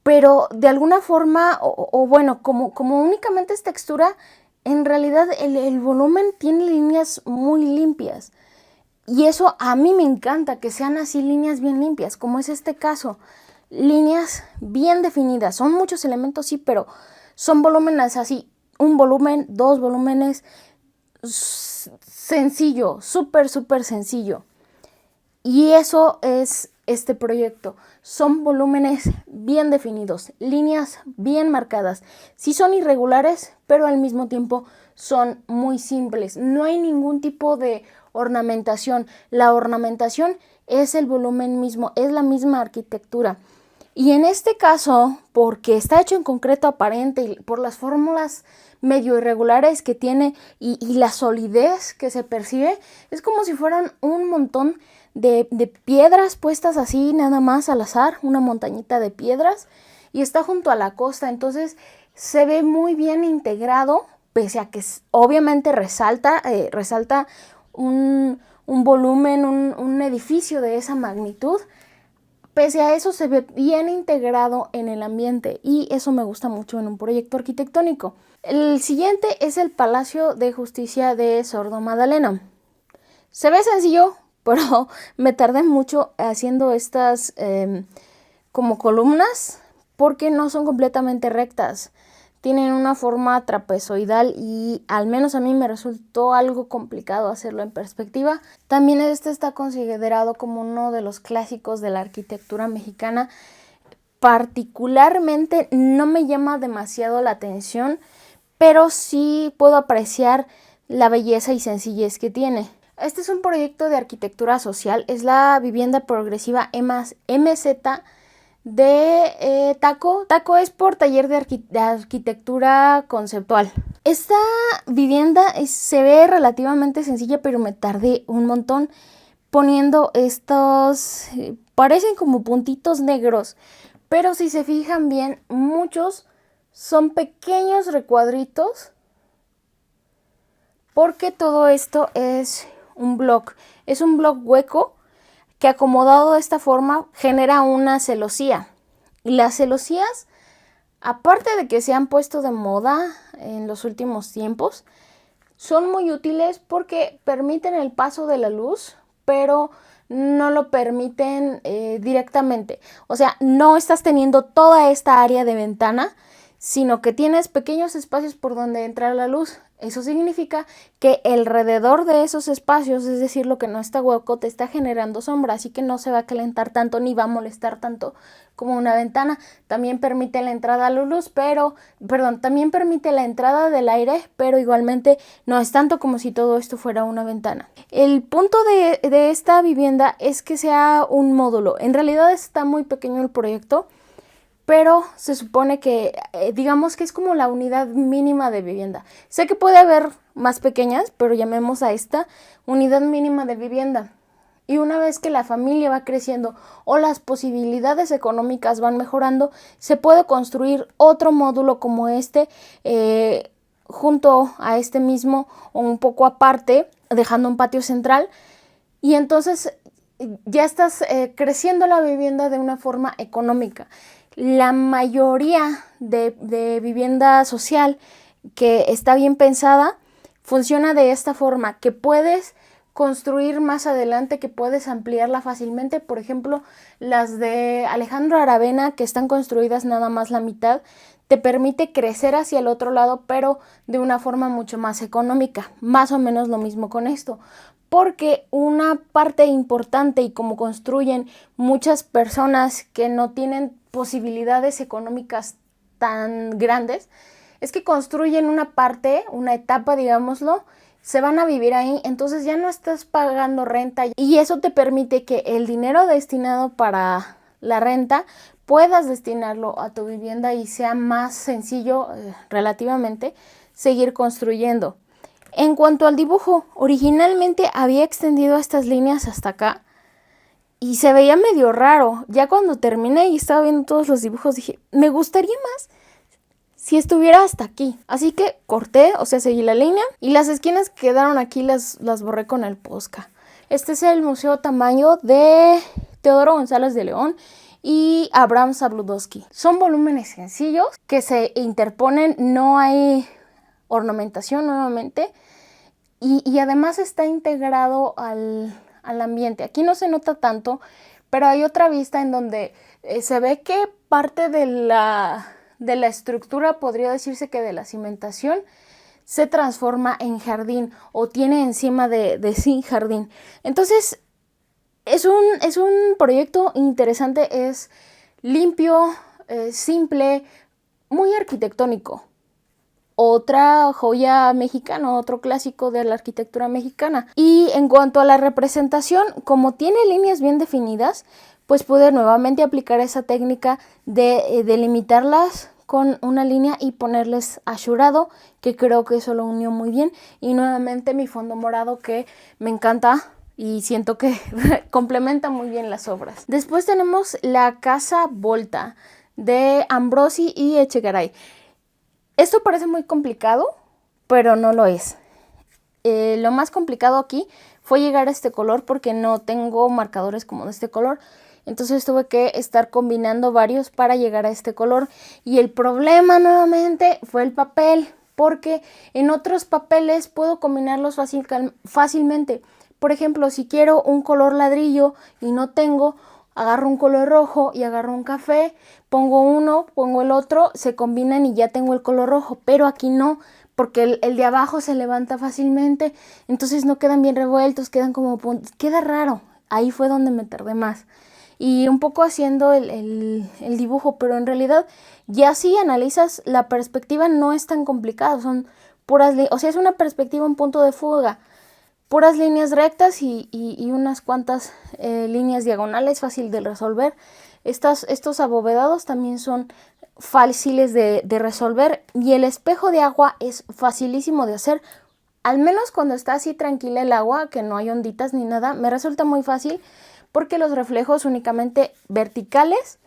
pero de alguna forma, bueno, como únicamente es textura, en realidad el volumen tiene líneas muy limpias. Y eso a mí me encanta, que sean así líneas bien limpias, como es este caso. Líneas bien definidas. Son muchos elementos, sí, pero son volúmenes así. Un volumen, dos volúmenes. Sencillo, súper sencillo. Y eso es este proyecto. Son volúmenes bien definidos, líneas bien marcadas. Sí son irregulares, pero al mismo tiempo son muy simples. No hay ningún tipo de ornamentación. La ornamentación es el volumen mismo, es la misma arquitectura. Y en este caso, porque está hecho en concreto aparente y por las fórmulas medio irregulares que tiene y la solidez que se percibe, es como si fueran un montón de piedras puestas así nada más al azar, una montañita de piedras, y está junto a la costa. Entonces se ve muy bien integrado, pese a que obviamente resalta un volumen, un edificio de esa magnitud. Pese a eso se ve bien integrado en el ambiente, y eso me gusta mucho en un proyecto arquitectónico. El siguiente es el Palacio de Justicia de Sordo Madalena. Se ve sencillo, pero me tardé mucho haciendo estas como columnas porque no son completamente rectas. Tienen una forma trapezoidal y al menos a mí me resultó algo complicado hacerlo en perspectiva. También este está considerado como uno de los clásicos de la arquitectura mexicana. Particularmente no me llama demasiado la atención, pero sí puedo apreciar la belleza y sencillez que tiene. Este es un proyecto de arquitectura social, es la vivienda progresiva MZ de Taco. Taco es por taller de arquitectura conceptual. Esta vivienda se ve relativamente sencilla, pero me tardé un montón poniendo estos, parecen como puntitos negros, pero si se fijan bien, muchos son pequeños recuadritos, porque todo esto es un bloc hueco que acomodado de esta forma genera una celosía. Y las celosías, aparte de que se han puesto de moda en los últimos tiempos, son muy útiles porque permiten el paso de la luz, pero no lo permiten directamente. O sea, no estás teniendo toda esta área de ventana, sino que tienes pequeños espacios por donde entra la luz. Eso significa que alrededor de esos espacios, es decir, lo que no está hueco, te está generando sombra, así que no se va a calentar tanto ni va a molestar tanto como una ventana. También permite la entrada a la luz, también permite la entrada del aire, pero igualmente no es tanto como si todo esto fuera una ventana. El punto de esta vivienda es que sea un módulo. En realidad está muy pequeño el proyecto, pero se supone que, digamos que es como la unidad mínima de vivienda. Sé que puede haber más pequeñas, pero llamemos a esta unidad mínima de vivienda. Y una vez que la familia va creciendo o las posibilidades económicas van mejorando, se puede construir otro módulo como este, junto a este mismo o un poco aparte, dejando un patio central. Y entonces ya estás creciendo la vivienda de una forma económica. La mayoría de vivienda social que está bien pensada funciona de esta forma, que puedes construir más adelante, que puedes ampliarla fácilmente. Por ejemplo, las de Alejandro Aravena, que están construidas nada más la mitad, te permite crecer hacia el otro lado, pero de una forma mucho más económica. Más o menos lo mismo con esto, porque una parte importante, y como construyen muchas personas que no tienen posibilidades económicas tan grandes, es que construyen una parte, una etapa, digámoslo, se van a vivir ahí, entonces ya no estás pagando renta, y eso te permite que el dinero destinado para la renta puedas destinarlo a tu vivienda y sea más sencillo relativamente seguir construyendo. En cuanto al dibujo, originalmente había extendido estas líneas hasta acá y se veía medio raro. Ya cuando terminé y estaba viendo todos los dibujos, dije, me gustaría más si estuviera hasta aquí. Así que corté, o sea, seguí la línea, y las esquinas que quedaron aquí las borré con el Posca. Este es el Museo Tamayo de Teodoro González de León y Abraham Zabludowski. Son volúmenes sencillos que se interponen, no hay ornamentación nuevamente, y además está integrado al ambiente. Aquí no se nota tanto, pero hay otra vista en donde se ve que parte de la estructura, podría decirse que de la cimentación, se transforma en jardín o tiene encima de sí jardín. Entonces es un proyecto interesante, es limpio, simple, muy arquitectónico. Otra joya mexicana, otro clásico de la arquitectura mexicana. Y en cuanto a la representación, como tiene líneas bien definidas, pues pude nuevamente aplicar esa técnica de delimitarlas con una línea y ponerles ashurado, que creo que eso lo unió muy bien. Y nuevamente mi fondo morado, que me encanta y siento que complementa muy bien las obras. Después tenemos la Casa Volta de Ambrosi y Echegaray. Esto parece muy complicado, pero no lo es. Lo más complicado aquí fue llegar a este color, porque no tengo marcadores como de este color. Entonces tuve que estar combinando varios para llegar a este color. Y el problema nuevamente fue el papel, porque en otros papeles puedo combinarlos fácilmente. Por ejemplo, si quiero un color ladrillo y no tengo, agarro un color rojo y agarro un café, pongo uno, pongo el otro, se combinan y ya tengo el color rojo. Pero aquí no, porque el de abajo se levanta fácilmente, entonces no quedan bien revueltos, quedan como puntos, queda raro. Ahí fue donde me tardé más. Y un poco haciendo el dibujo, pero en realidad ya si analizas la perspectiva no es tan complicado, son o sea, es una perspectiva, un punto de fuga, puras líneas rectas y unas cuantas líneas diagonales, fácil de resolver. Estos abovedados también son fáciles de resolver, y el espejo de agua es facilísimo de hacer, al menos cuando está así tranquila el agua, que no hay onditas ni nada, me resulta muy fácil porque los reflejos únicamente verticales,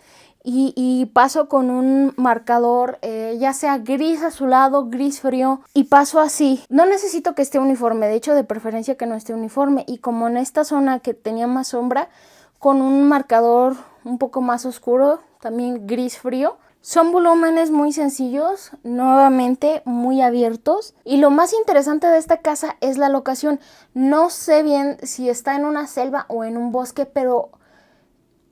y paso con un marcador ya sea gris azulado, gris frío, y paso así. No necesito que esté uniforme, de hecho de preferencia que no esté uniforme, y como en esta zona que tenía más sombra, con un marcador un poco más oscuro, también gris frío. Son volúmenes muy sencillos, nuevamente muy abiertos, y lo más interesante de esta casa es la locación. No sé bien si está en una selva o en un bosque, pero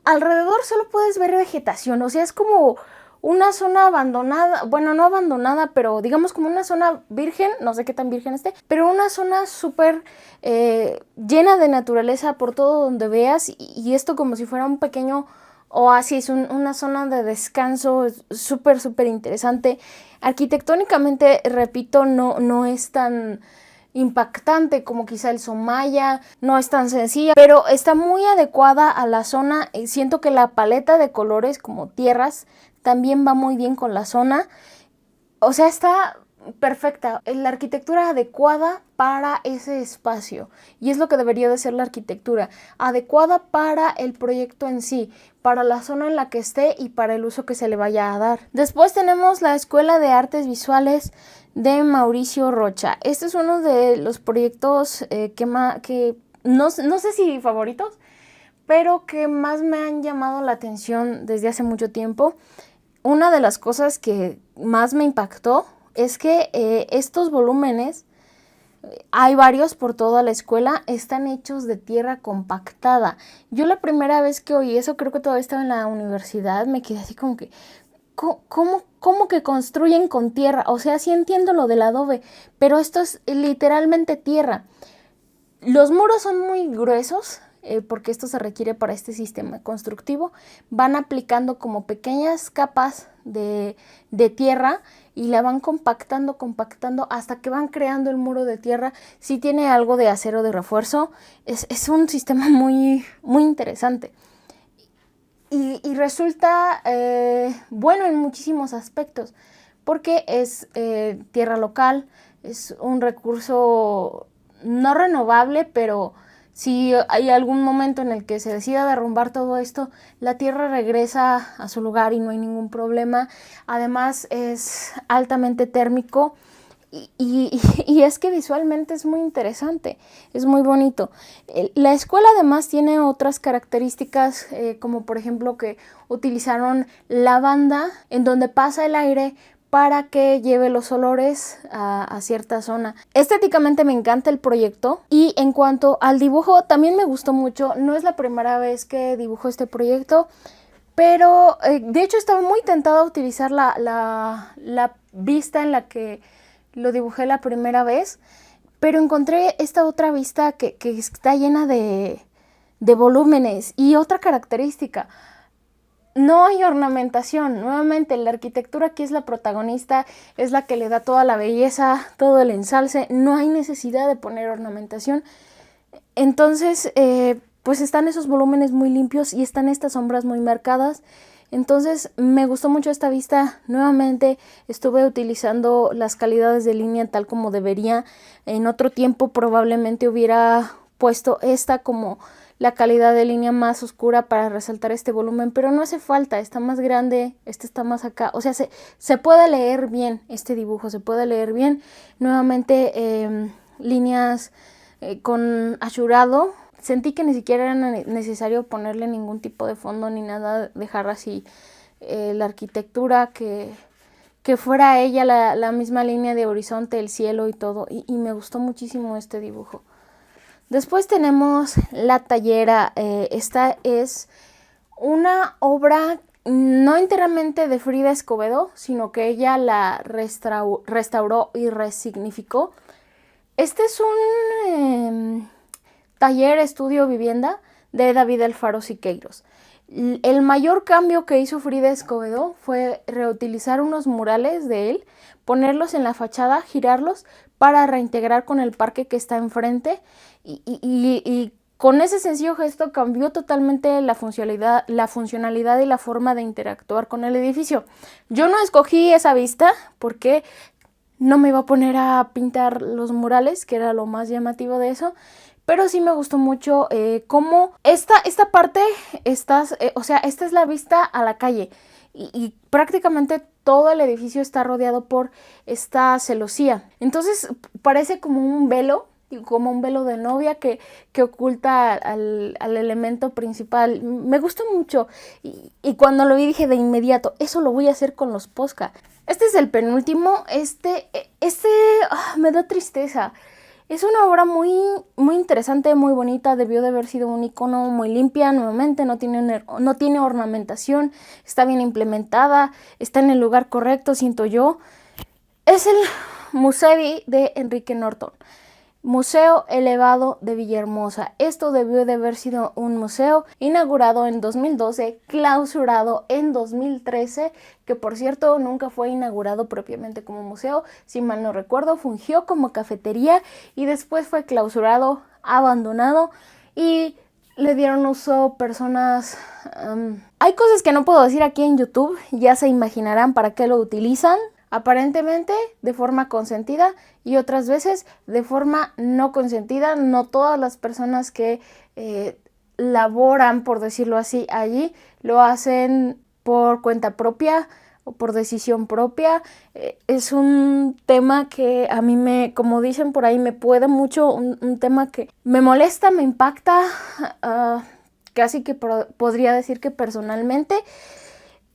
alrededor solo puedes ver vegetación, o sea, es como una zona abandonada, bueno, no abandonada, pero digamos como una zona virgen, no sé qué tan virgen esté, pero una zona súper llena de naturaleza por todo donde veas, y esto como si fuera un pequeño oasis, una zona de descanso súper, súper interesante. Arquitectónicamente, repito, no es tan impactante como quizá el Somaya, no es tan sencilla, pero está muy adecuada a la zona. Siento que la paleta de colores como tierras también va muy bien con la zona, o sea, está perfecta, la arquitectura adecuada para ese espacio, y es lo que debería de ser la arquitectura, adecuada para el proyecto en sí, para la zona en la que esté y para el uso que se le vaya a dar. Después tenemos la Escuela de Artes Visuales de Mauricio Rocha. Este es uno de los proyectos que no sé si favoritos, pero que más me han llamado la atención desde hace mucho tiempo. Una de las cosas que más me impactó es que estos volúmenes, hay varios por toda la escuela, están hechos de tierra compactada. Yo la primera vez que oí eso, creo que todavía estaba en la universidad, me quedé así como que, ¿cómo que construyen con tierra? O sea, sí entiendo lo del adobe, pero esto es literalmente tierra. Los muros son muy gruesos, porque esto se requiere para este sistema constructivo. Van aplicando como pequeñas capas de tierra, y la van compactando hasta que van creando el muro de tierra. Sí tiene algo de acero de refuerzo, es un sistema muy, muy interesante. Y resulta bueno en muchísimos aspectos, porque es tierra local, es un recurso no renovable, pero si hay algún momento en el que se decida derrumbar todo esto, la tierra regresa a su lugar y no hay ningún problema. Además es altamente térmico, y es que visualmente es muy interesante, es muy bonito. La escuela además tiene otras características, como por ejemplo que utilizaron lavanda en donde pasa el aire para que lleve los olores a cierta zona. Estéticamente me encanta el proyecto, y en cuanto al dibujo también me gustó mucho. No es la primera vez que dibujo este proyecto, pero de hecho estaba muy tentada a utilizar la vista en la que lo dibujé la primera vez, pero encontré esta otra vista que está llena de volúmenes. Y otra característica, no hay ornamentación. Nuevamente, la arquitectura aquí es la protagonista, es la que le da toda la belleza, todo el ensalce. No hay necesidad de poner ornamentación. Entonces, pues están esos volúmenes muy limpios y están estas sombras muy marcadas. Entonces me gustó mucho esta vista. Nuevamente estuve utilizando las calidades de línea tal como debería. En otro tiempo probablemente hubiera puesto esta como la calidad de línea más oscura para resaltar este volumen, pero no hace falta, está más grande, este está más acá. O sea, se puede leer bien este dibujo, se puede leer bien. Nuevamente líneas con achurado. Sentí que ni siquiera era necesario ponerle ningún tipo de fondo ni nada, dejar así la arquitectura, que fuera ella la misma línea de horizonte, el cielo y todo, y me gustó muchísimo este dibujo. Después tenemos La Tallera. Esta es una obra no enteramente de Frida Escobedo, sino que ella la restauró y resignificó. Este es un taller, estudio, vivienda de David Alfaro Siqueiros. El mayor cambio que hizo Frida Escobedo fue reutilizar unos murales de él, ponerlos en la fachada, girarlos para reintegrar con el parque que está enfrente y con ese sencillo gesto cambió totalmente la funcionalidad y la forma de interactuar con el edificio. Yo no escogí esa vista porque no me iba a poner a pintar los murales, que era lo más llamativo de eso, pero sí me gustó mucho cómo esta parte, o sea, esta es la vista a la calle y prácticamente todo el edificio está rodeado por esta celosía. Entonces parece como un velo de novia que oculta al elemento principal. Me gustó mucho y cuando lo vi dije de inmediato, eso lo voy a hacer con los Posca. Este es el penúltimo, me da tristeza. Es una obra muy interesante, muy bonita, debió de haber sido un icono muy limpia, nuevamente no tiene ornamentación, está bien implementada, está en el lugar correcto, siento yo. Es el Museo de Enrique Norton. Museo Elevado de Villahermosa. Esto debió de haber sido un museo inaugurado en 2012, clausurado en 2013, que por cierto nunca fue inaugurado propiamente como museo, si mal no recuerdo, fungió como cafetería y después fue clausurado, abandonado y le dieron uso personas... hay cosas que no puedo decir aquí en YouTube, ya se imaginarán para qué lo utilizan. Aparentemente de forma consentida y otras veces de forma no consentida. No todas las personas que laboran, por decirlo así, allí lo hacen por cuenta propia o por decisión propia. Es un tema que a mí como dicen por ahí, me puede mucho, un tema que me molesta, me impacta, casi que podría decir que personalmente,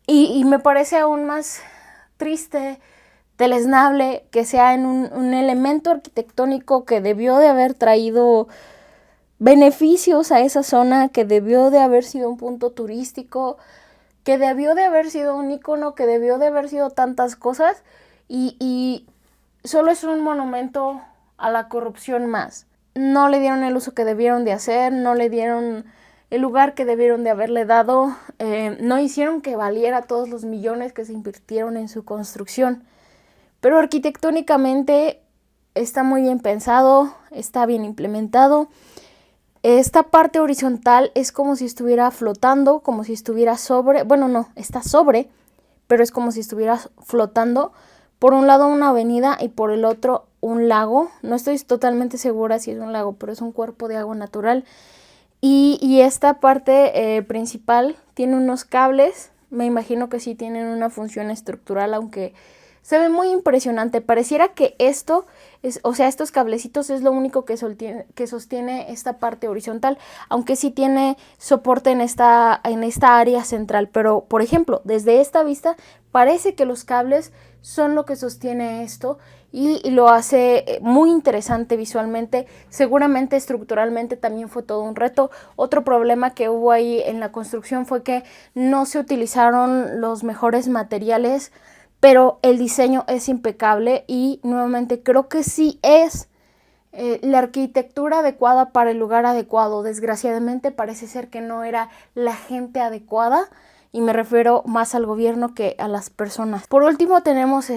y me parece aún más triste, deleznable, que sea en un elemento arquitectónico que debió de haber traído beneficios a esa zona, que debió de haber sido un punto turístico, que debió de haber sido un icono, que debió de haber sido tantas cosas y solo es un monumento a la corrupción más. No le dieron el uso que debieron de hacer, no le dieron el lugar que debieron de haberle dado, no hicieron que valiera todos los millones que se invirtieron en su construcción. Pero arquitectónicamente está muy bien pensado, está bien implementado. Esta parte horizontal es como si estuviera flotando, como si estuviera sobre, bueno no, está sobre, pero es como si estuviera flotando. Por un lado una avenida y por el otro un lago. No estoy totalmente segura si es un lago, pero es un cuerpo de agua natural. Y esta parte principal tiene unos cables, me imagino que sí tienen una función estructural, aunque se ve muy impresionante. Pareciera que esto, estos cablecitos es lo único que sostiene esta parte horizontal, aunque sí tiene soporte en esta área central. Pero, por ejemplo, desde esta vista parece que los cables son lo que sostiene esto y lo hace muy interesante visualmente. Seguramente estructuralmente también fue todo un reto. Otro problema que hubo ahí en la construcción fue que no se utilizaron los mejores materiales, pero el diseño es impecable y nuevamente creo que sí es la arquitectura adecuada para el lugar adecuado. Desgraciadamente parece ser que no era la gente adecuada y me refiero más al gobierno que a las personas. Por último tenemos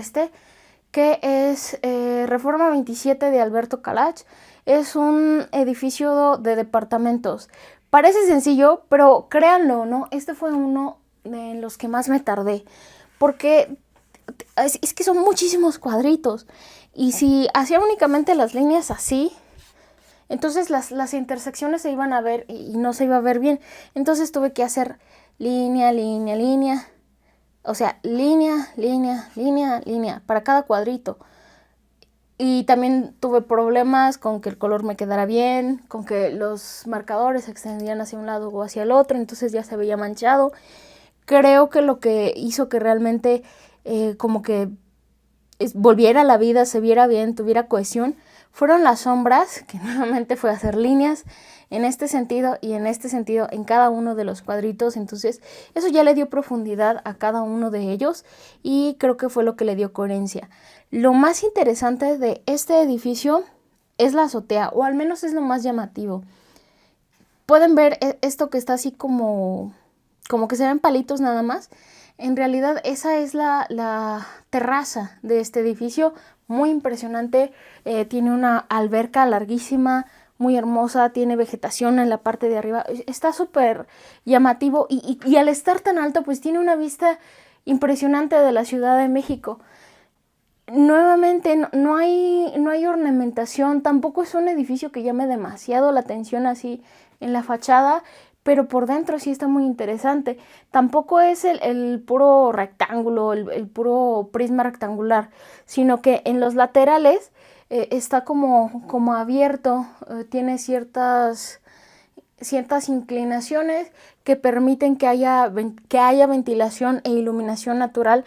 que es Reforma 27 de Alberto Calach. Es un edificio de departamentos. Parece sencillo, pero créanlo, ¿no? Este fue uno de los que más me tardé, porque es que son muchísimos cuadritos. Y si hacía únicamente las líneas así, entonces las intersecciones se iban a ver y no se iba a ver bien. Entonces tuve que hacer línea, línea, línea. O sea, línea, línea, línea, línea para cada cuadrito. Y también tuve problemas con que el color me quedara bien, con que los marcadores se extendían hacia un lado o hacia el otro, entonces ya se veía manchado. Creo que lo que hizo que realmente como que volviera a la vida, se viera bien, tuviera cohesión, fueron las sombras, que nuevamente fue hacer líneas en este sentido y en este sentido en cada uno de los cuadritos. Entonces eso ya le dio profundidad a cada uno de ellos y creo que fue lo que le dio coherencia. Lo más interesante de este edificio es la azotea, o al menos es lo más llamativo. Pueden ver esto que está así como como que se ven palitos nada más. En realidad esa es la terraza de este edificio, muy impresionante. Tiene una alberca larguísima, muy hermosa, tiene vegetación en la parte de arriba, está súper llamativo y al estar tan alto pues tiene una vista impresionante de la Ciudad de México. Nuevamente no hay ornamentación, tampoco es un edificio que llame demasiado la atención así en la fachada, pero por dentro sí está muy interesante. Tampoco es el puro rectángulo, el puro prisma rectangular, sino que en los laterales está como abierto, tiene ciertas inclinaciones que permiten que haya ventilación e iluminación natural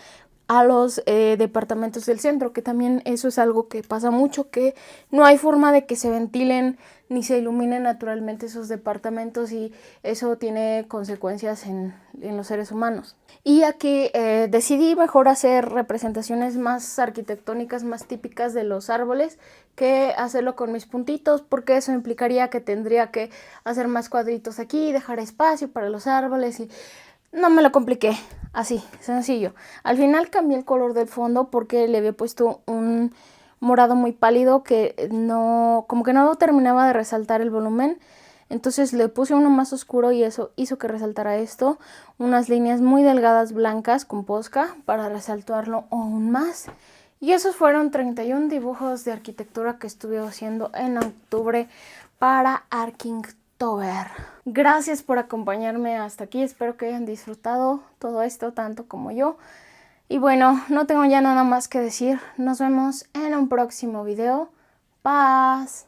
a los departamentos del centro, que también eso es algo que pasa mucho, que no hay forma de que se ventilen ni se iluminen naturalmente esos departamentos y eso tiene consecuencias en los seres humanos. Y aquí decidí mejor hacer representaciones más arquitectónicas, más típicas de los árboles, que hacerlo con mis puntitos, porque eso implicaría que tendría que hacer más cuadritos aquí, dejar espacio para los árboles y no me lo compliqué, así, sencillo. Al final cambié el color del fondo porque le había puesto un morado muy pálido que como que no terminaba de resaltar el volumen. Entonces le puse uno más oscuro y eso hizo que resaltara esto. Unas líneas muy delgadas blancas con posca para resaltarlo aún más. Y esos fueron 31 dibujos de arquitectura que estuve haciendo en octubre para Arkinktober. Gracias por acompañarme hasta aquí. Espero que hayan disfrutado todo esto tanto como yo. Y bueno, no tengo ya nada más que decir. Nos vemos en un próximo video. Paz.